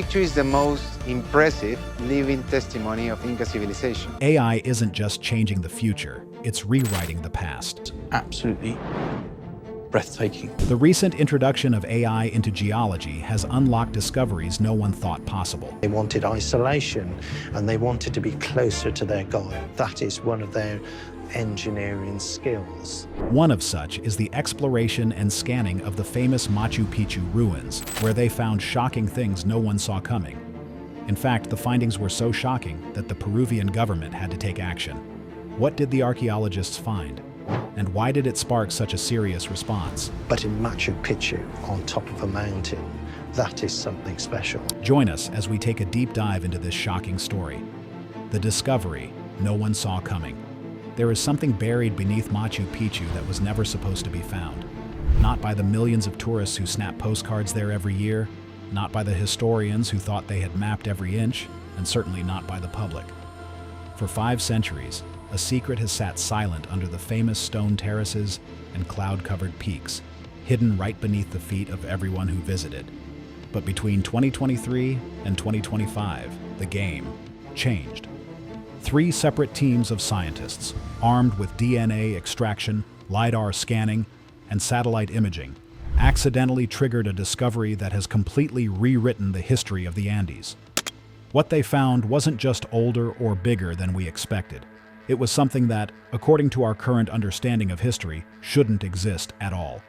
Picchu is the most impressive living testimony of Inca civilization. AI isn't just changing the future, it's rewriting the past. Absolutely breathtaking. The recent introduction of AI into geology has unlocked discoveries no one thought possible. They wanted isolation and they wanted to be closer to their God. That is one of their engineering skills. One of such is the exploration and scanning of the famous Machu Picchu ruins, where they found shocking things no one saw coming. In fact, the findings were so shocking that the Peruvian government had to take action. What did the archaeologists find? And why did it spark such a serious response? But in Machu Picchu, on top of a mountain, that is something special. Join us as we take a deep dive into this shocking story. The discovery no one saw coming. There is something buried beneath Machu Picchu that was never supposed to be found. Not by the millions of tourists who snap postcards there every year, not by the historians who thought they had mapped every inch, and certainly not by the public. For 5 centuries, a secret has sat silent under the famous stone terraces and cloud-covered peaks, hidden right beneath the feet of everyone who visited. But between 2023 and 2025, the game changed. 3 separate teams of scientists, armed with DNA extraction, LiDAR scanning, and satellite imaging, accidentally triggered a discovery that has completely rewritten the history of the Andes. What they found wasn't just older or bigger than we expected. It was something that, according to our current understanding of history, shouldn't exist at all.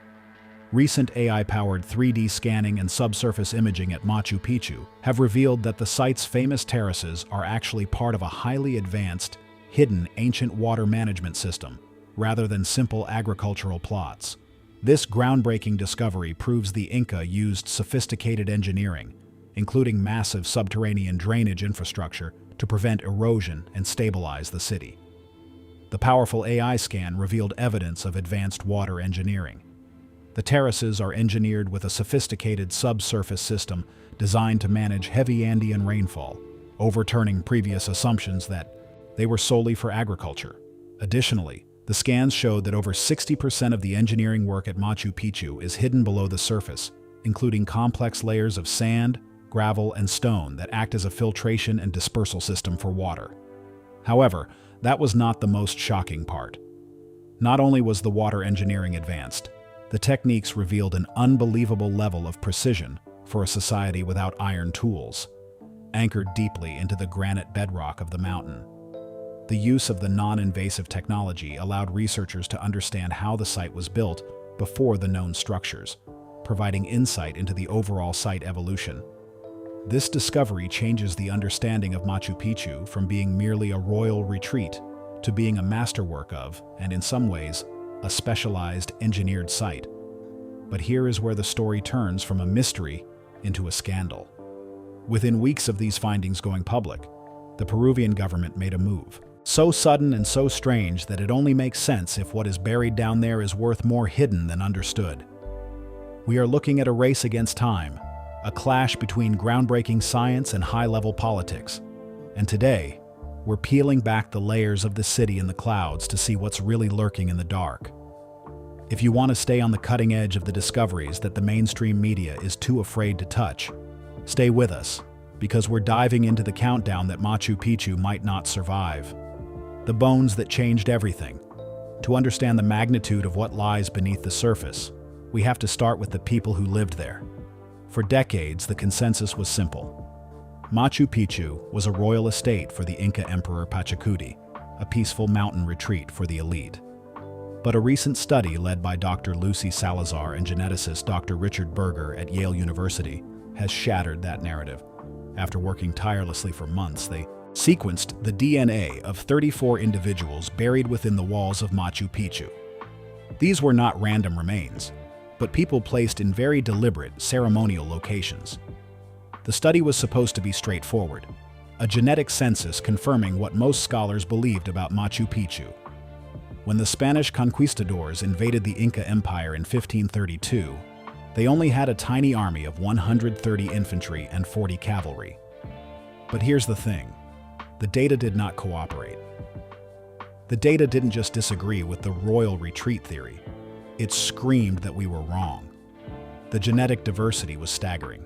Recent AI-powered 3D scanning and subsurface imaging at Machu Picchu have revealed that the site's famous terraces are actually part of a highly advanced, hidden ancient water management system, rather than simple agricultural plots. This groundbreaking discovery proves the Inca used sophisticated engineering, including massive subterranean drainage infrastructure, to prevent erosion and stabilize the city. The powerful AI scan revealed evidence of advanced water engineering. The terraces are engineered with a sophisticated subsurface system designed to manage heavy Andean rainfall, overturning previous assumptions that they were solely for agriculture. Additionally, the scans showed that over 60% of the engineering work at Machu Picchu is hidden below the surface, including complex layers of sand, gravel, and stone that act as a filtration and dispersal system for water. However, that was not the most shocking part. Not only was the water engineering advanced, the techniques revealed an unbelievable level of precision for a society without iron tools, anchored deeply into the granite bedrock of the mountain. The use of the non-invasive technology allowed researchers to understand how the site was built before the known structures, providing insight into the overall site evolution. This discovery changes the understanding of Machu Picchu from being merely a royal retreat to being a masterwork of, and in some ways, a specialized engineered site. But here is where the story turns from a mystery into a scandal. Within weeks of these findings going public, the Peruvian government made a move. So sudden and so strange that it only makes sense if what is buried down there is worth more hidden than understood. We are looking at a race against time, a clash between groundbreaking science and high-level politics. And today, we're peeling back the layers of the city in the clouds to see what's really lurking in the dark. If you want to stay on the cutting edge of the discoveries that the mainstream media is too afraid to touch, stay with us, because we're diving into the countdown that Machu Picchu might not survive. The bones that changed everything. To understand the magnitude of what lies beneath the surface, we have to start with the people who lived there. For decades, the consensus was simple. Machu Picchu was a royal estate for the Inca Emperor Pachacuti, a peaceful mountain retreat for the elite. But a recent study led by Dr. Lucy Salazar and geneticist Dr. Richard Berger at Yale University has shattered that narrative. After working tirelessly for months, they sequenced the DNA of 34 individuals buried within the walls of Machu Picchu. These were not random remains, but people placed in very deliberate ceremonial locations. The study was supposed to be straightforward, a genetic census confirming what most scholars believed about Machu Picchu. When the Spanish conquistadors invaded the Inca Empire in 1532, they only had a tiny army of 130 infantry and 40 cavalry. But here's the thing, the data did not cooperate. The data didn't just disagree with the royal retreat theory, it screamed that we were wrong. The genetic diversity was staggering.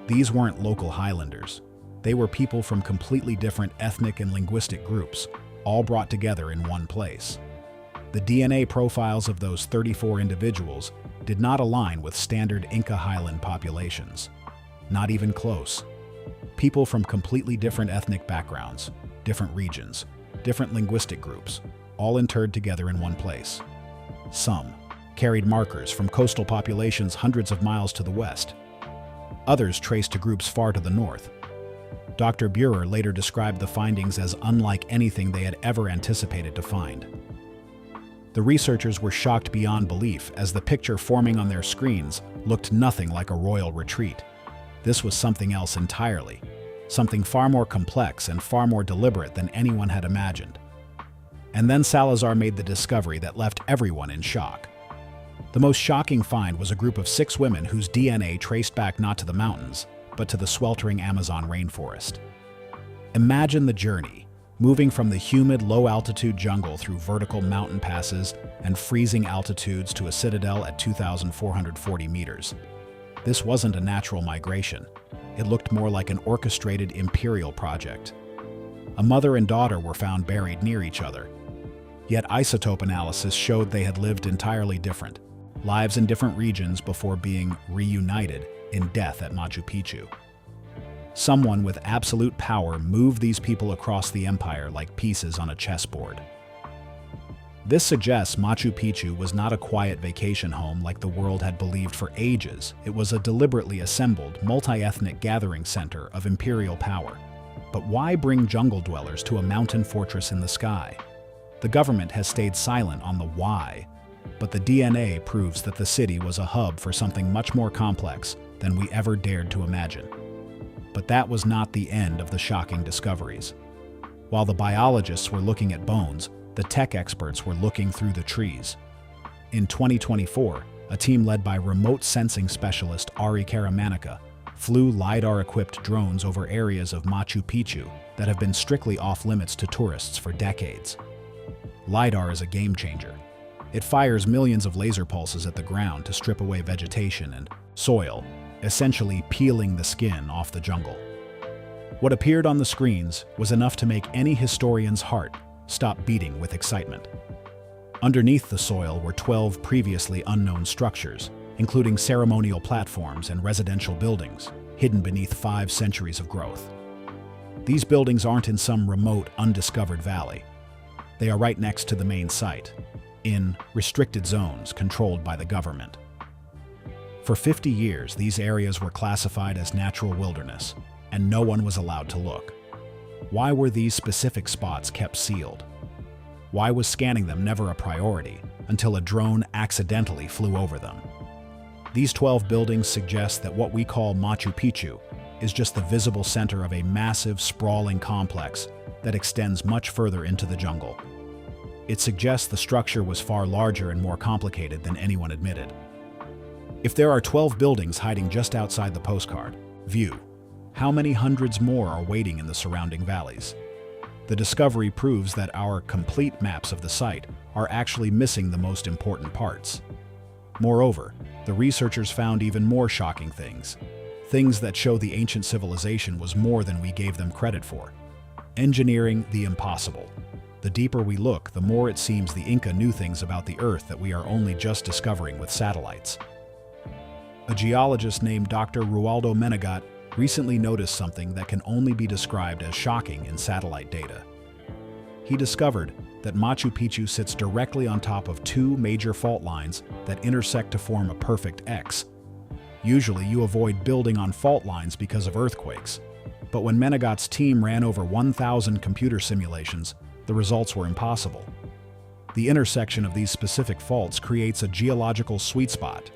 These weren't local highlanders. They were people from completely different ethnic and linguistic groups, all brought together in one place. The DNA profiles of those 34 individuals did not align with standard Inca highland populations. Not even close. People from completely different ethnic backgrounds, different regions, different linguistic groups, all interred together in one place. Some carried markers from coastal populations hundreds of miles to the west. Others traced to groups far to the north. Dr. Burer later described the findings as unlike anything they had ever anticipated to find. The researchers were shocked beyond belief as the picture forming on their screens looked nothing like a royal retreat. This was something else entirely, something far more complex and far more deliberate than anyone had imagined. And then Salazar made the discovery that left everyone in shock. The most shocking find was a group of 6 women whose DNA traced back not to the mountains, but to the sweltering Amazon rainforest. Imagine the journey, moving from the humid, low-altitude jungle through vertical mountain passes and freezing altitudes to a citadel at 2,440 meters. This wasn't a natural migration. It looked more like an orchestrated imperial project. A mother and daughter were found buried near each other. Yet isotope analysis showed they had lived entirely different lives in different regions before being reunited in death at Machu Picchu. Someone with absolute power moved these people across the empire like pieces on a chessboard. This suggests Machu Picchu was not a quiet vacation home like the world had believed for ages. It was a deliberately assembled, multi-ethnic gathering center of imperial power. But why bring jungle dwellers to a mountain fortress in the sky? The government has stayed silent on the why, but the DNA proves that the city was a hub for something much more complex than we ever dared to imagine. But that was not the end of the shocking discoveries. While the biologists were looking at bones, the tech experts were looking through the trees. In 2024, a team led by remote sensing specialist Ari Karamanica flew LiDAR-equipped drones over areas of Machu Picchu that have been strictly off-limits to tourists for decades. LiDAR is a game changer. It fires millions of laser pulses at the ground to strip away vegetation and soil, essentially peeling the skin off the jungle. What appeared on the screens was enough to make any historian's heart stop beating with excitement. Underneath the soil were 12 previously unknown structures, including ceremonial platforms and residential buildings, hidden beneath 5 centuries of growth. These buildings aren't in some remote, undiscovered valley. They are right next to the main site, in restricted zones controlled by the government. For 50 years, these areas were classified as natural wilderness, and no one was allowed to look. Why were these specific spots kept sealed? Why was scanning them never a priority until a drone accidentally flew over them? These 12 buildings suggest that what we call Machu Picchu is just the visible center of a massive, sprawling complex that extends much further into the jungle. It suggests the structure was far larger and more complicated than anyone admitted. If there are 12 buildings hiding just outside the postcard view, how many hundreds more are waiting in the surrounding valleys? The discovery proves that our complete maps of the site are actually missing the most important parts. Moreover, the researchers found even more shocking things that show the ancient civilization was more than we gave them credit for. Engineering the impossible. The deeper we look, the more it seems the Inca knew things about the Earth that we are only just discovering with satellites. A geologist named Dr. Rualdo Menegat recently noticed something that can only be described as shocking in satellite data. He discovered that Machu Picchu sits directly on top of 2 major fault lines that intersect to form a perfect X. Usually you avoid building on fault lines because of earthquakes, but when Menegat's team ran over 1,000 computer simulations, the results were impossible. The intersection of these specific faults creates a geological sweet spot.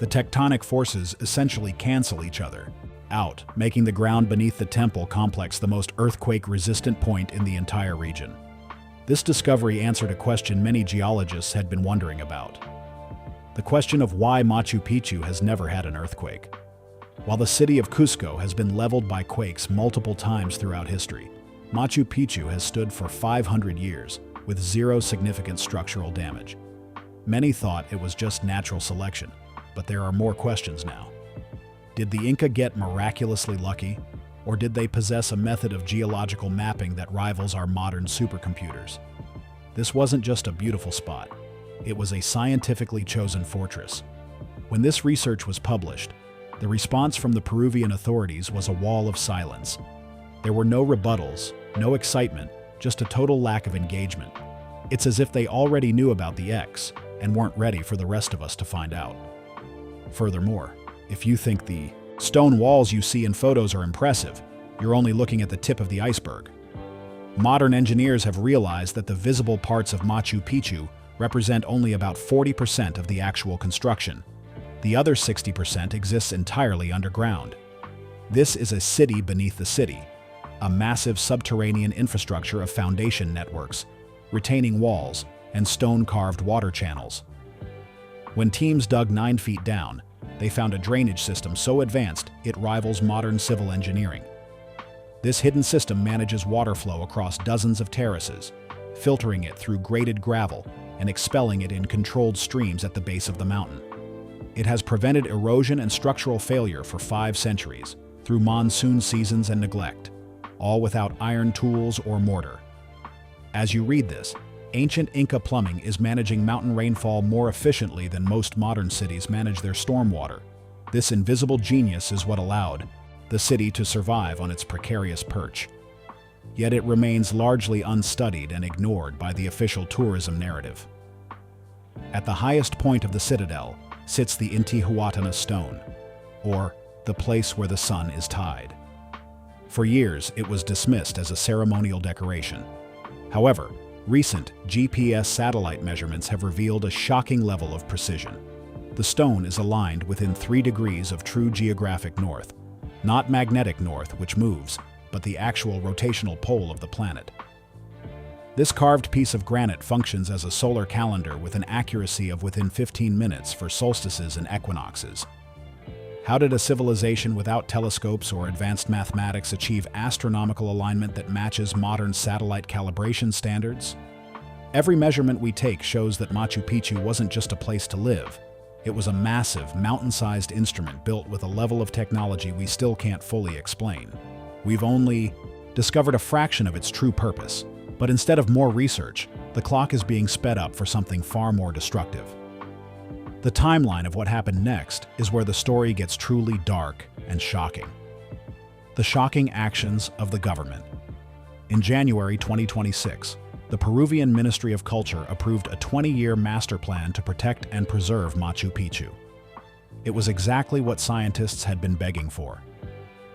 The tectonic forces essentially cancel each other out, making the ground beneath the temple complex the most earthquake-resistant point in the entire region. This discovery answered a question many geologists had been wondering about: the question of why Machu Picchu has never had an earthquake. While the city of Cusco has been leveled by quakes multiple times throughout history, Machu Picchu has stood for 500 years with 0 significant structural damage. Many thought it was just natural selection, but there are more questions now. Did the Inca get miraculously lucky, or did they possess a method of geological mapping that rivals our modern supercomputers? This wasn't just a beautiful spot. It was a scientifically chosen fortress. When this research was published, the response from the Peruvian authorities was a wall of silence. There were no rebuttals, no excitement, just a total lack of engagement. It's as if they already knew about the X and weren't ready for the rest of us to find out. Furthermore, if you think the stone walls you see in photos are impressive, you're only looking at the tip of the iceberg. Modern engineers have realized that the visible parts of Machu Picchu represent only about 40% of the actual construction. The other 60% exists entirely underground. This is a city beneath the city, a massive subterranean infrastructure of foundation networks, retaining walls, and stone-carved water channels. When teams dug 9 feet down, they found a drainage system so advanced it rivals modern civil engineering. This hidden system manages water flow across dozens of terraces, filtering it through graded gravel and expelling it in controlled streams at the base of the mountain. It has prevented erosion and structural failure for 5 centuries, through monsoon seasons and neglect, all without iron tools or mortar. As you read this, ancient Inca plumbing is managing mountain rainfall more efficiently than most modern cities manage their stormwater. This invisible genius is what allowed the city to survive on its precarious perch. Yet it remains largely unstudied and ignored by the official tourism narrative. At the highest point of the citadel sits the Intihuatana stone, or the place where the sun is tied. For years, it was dismissed as a ceremonial decoration. However, recent GPS satellite measurements have revealed a shocking level of precision. The stone is aligned within 3 degrees of true geographic north, not magnetic north, which moves, but the actual rotational pole of the planet. This carved piece of granite functions as a solar calendar with an accuracy of within 15 minutes for solstices and equinoxes. How did a civilization without telescopes or advanced mathematics achieve astronomical alignment that matches modern satellite calibration standards? Every measurement we take shows that Machu Picchu wasn't just a place to live. It was a massive, mountain-sized instrument built with a level of technology we still can't fully explain. We've only discovered a fraction of its true purpose, but instead of more research, the clock is being sped up for something far more destructive. The timeline of what happened next is where the story gets truly dark and shocking. The shocking actions of the government. In January 2026, the Peruvian Ministry of Culture approved a 20-year master plan to protect and preserve Machu Picchu. It was exactly what scientists had been begging for.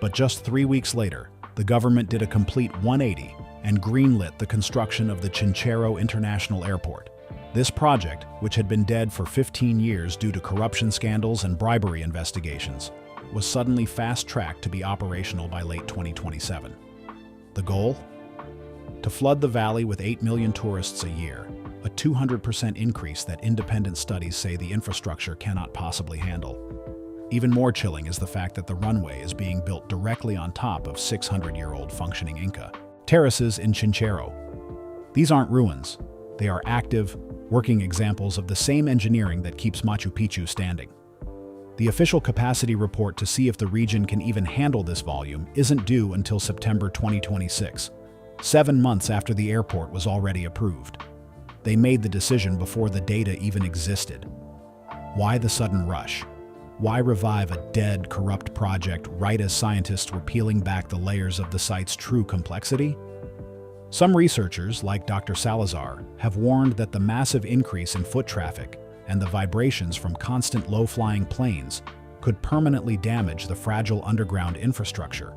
But just 3 weeks later, the government did a complete 180 and greenlit the construction of the Chinchero International Airport. This project, which had been dead for 15 years due to corruption scandals and bribery investigations, was suddenly fast-tracked to be operational by late 2027. The goal? To flood the valley with 8 million tourists a year, a 200% increase that independent studies say the infrastructure cannot possibly handle. Even more chilling is the fact that the runway is being built directly on top of 600-year-old functioning Inca terraces in Chinchero. These aren't ruins. They are active, working examples of the same engineering that keeps Machu Picchu standing. The official capacity report to see if the region can even handle this volume isn't due until September 2026, 7 months after the airport was already approved. They made the decision before the data even existed. Why the sudden rush? Why revive a dead, corrupt project right as scientists were peeling back the layers of the site's true complexity? Some researchers, like Dr. Salazar, have warned that the massive increase in foot traffic and the vibrations from constant low-flying planes could permanently damage the fragile underground infrastructure.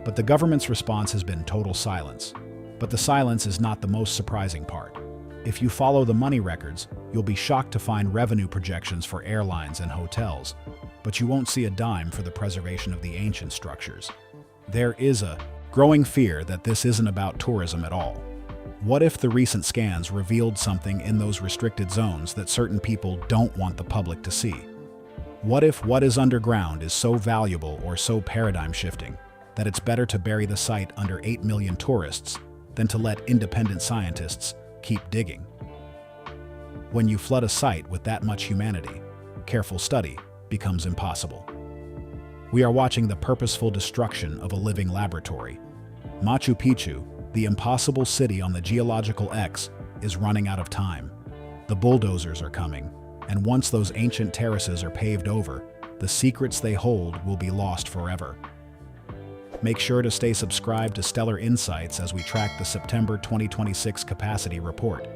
But the government's response has been total silence. But the silence is not the most surprising part. If you follow the money records, you'll be shocked to find revenue projections for airlines and hotels, but you won't see a dime for the preservation of the ancient structures. There is a growing fear that this isn't about tourism at all. What if the recent scans revealed something in those restricted zones that certain people don't want the public to see? What if what is underground is so valuable or so paradigm-shifting that it's better to bury the site under 8 million tourists than to let independent scientists keep digging? When you flood a site with that much humanity, careful study becomes impossible. We are watching the purposeful destruction of a living laboratory. Machu Picchu, the impossible city on the geological X, is running out of time. The bulldozers are coming, and once those ancient terraces are paved over, the secrets they hold will be lost forever. Make sure to stay subscribed to Stellar Insights as we track the September 2026 capacity report.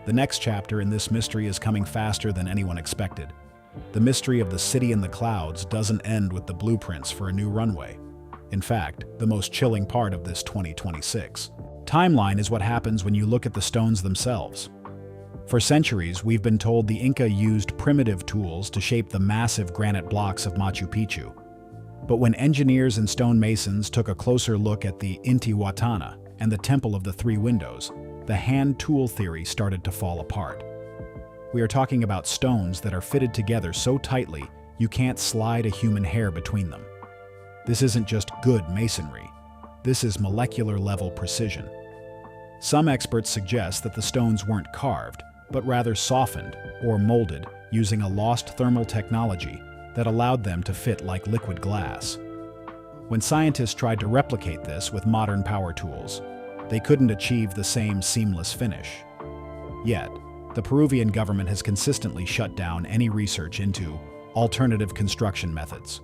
The next chapter in this mystery is coming faster than anyone expected. The mystery of the city in the clouds doesn't end with the blueprints for a new runway. In fact, the most chilling part of this 2026 timeline is what happens when you look at the stones themselves. For centuries, we've been told the Inca used primitive tools to shape the massive granite blocks of Machu Picchu. But when engineers and stonemasons took a closer look at the Intihuatana and the Temple of the Three Windows, the hand tool theory started to fall apart. We are talking about stones that are fitted together so tightly you can't slide a human hair between them. This isn't just good masonry. This is molecular-level precision. Some experts suggest that the stones weren't carved, but rather softened or molded using a lost thermal technology that allowed them to fit like liquid glass. When scientists tried to replicate this with modern power tools, they couldn't achieve the same seamless finish. Yet, the Peruvian government has consistently shut down any research into alternative construction methods,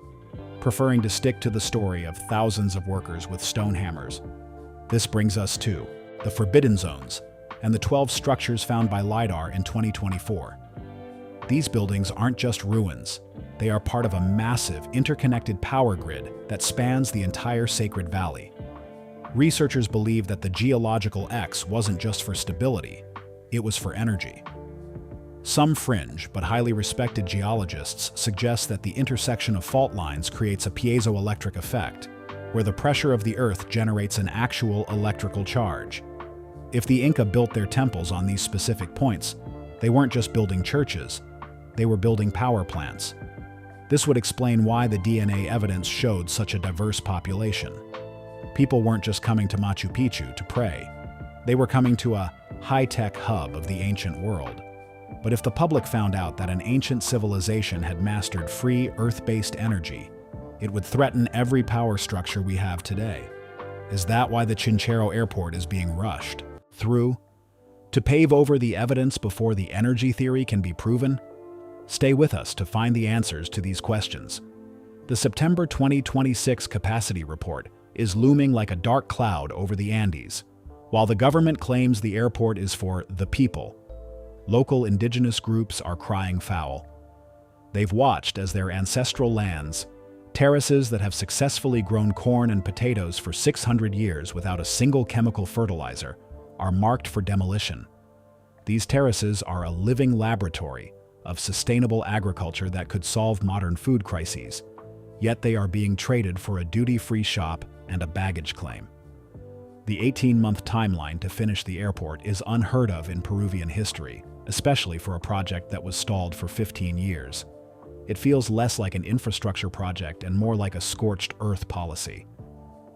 preferring to stick to the story of thousands of workers with stone hammers. This brings us to the Forbidden Zones and the 12 structures found by LiDAR in 2024. These buildings aren't just ruins. They are part of a massive, interconnected power grid that spans the entire Sacred Valley. Researchers believe that the geological X wasn't just for stability, it was for energy. Some fringe but highly respected geologists suggest that the intersection of fault lines creates a piezoelectric effect, where the pressure of the Earth generates an actual electrical charge. If the Inca built their temples on these specific points, they weren't just building churches, they were building power plants. This would explain why the DNA evidence showed such a diverse population. People weren't just coming to Machu Picchu to pray. They were coming to a high-tech hub of the ancient world. But if the public found out that an ancient civilization had mastered free, Earth-based energy, it would threaten every power structure we have today. Is that why the Chinchero Airport is being rushed through? To pave over the evidence before the energy theory can be proven? Stay with us to find the answers to these questions. The September 2026 capacity report is looming like a dark cloud over the Andes. While the government claims the airport is for the people, local indigenous groups are crying foul. They've watched as their ancestral lands, terraces that have successfully grown corn and potatoes for 600 years without a single chemical fertilizer, are marked for demolition. These terraces are a living laboratory of sustainable agriculture that could solve modern food crises, yet they are being traded for a duty-free shop and a baggage claim. The 18-month timeline to finish the airport is unheard of in Peruvian history, especially for a project that was stalled for 15 years. It feels less like an infrastructure project and more like a scorched earth policy.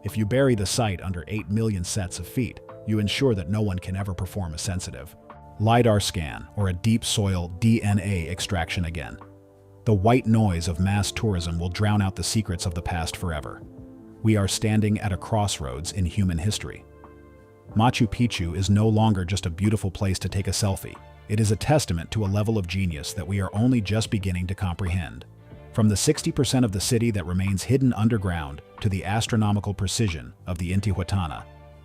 If you bury the site under 8 million sets of feet, you ensure that no one can ever perform a sensitive LiDAR scan or a deep soil DNA extraction again. The white noise of mass tourism will drown out the secrets of the past forever. We are standing at a crossroads in human history. Machu Picchu is no longer just a beautiful place to take a selfie. It is a testament to a level of genius that we are only just beginning to comprehend. From the 60% of the city that remains hidden underground to the astronomical precision of the Intihuatana,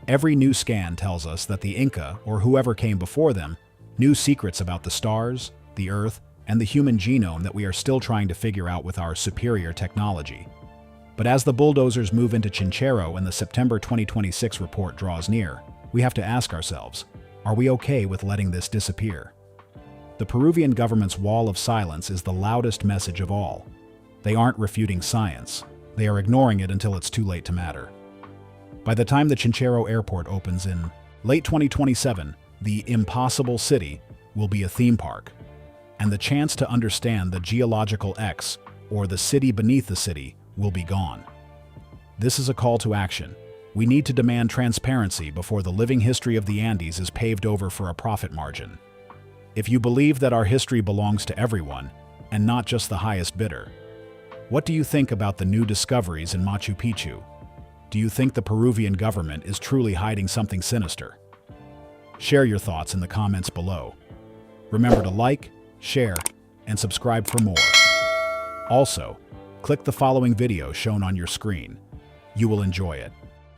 every new scan tells us that the Inca, or whoever came before them, knew secrets about the stars, the Earth, and the human genome that we are still trying to figure out with our superior technology. But as the bulldozers move into Chinchero and the September 2026 report draws near, we have to ask ourselves, are we okay with letting this disappear? The Peruvian government's wall of silence is the loudest message of all. They aren't refuting science. They are ignoring it until it's too late to matter. By the time the Chinchero Airport opens in late 2027, the impossible city will be a theme park, and the chance to understand the geological X, or the city beneath the city, will be gone. This is a call to action. We need to demand transparency before the living history of the Andes is paved over for a profit margin. If you believe that our history belongs to everyone, and not just the highest bidder, What do you think about the new discoveries in Machu Picchu? Do you think the Peruvian government is truly hiding something sinister? Share your thoughts in the comments below. Remember to like, share, and subscribe for more. Also, click the following video shown on your screen. You will enjoy it.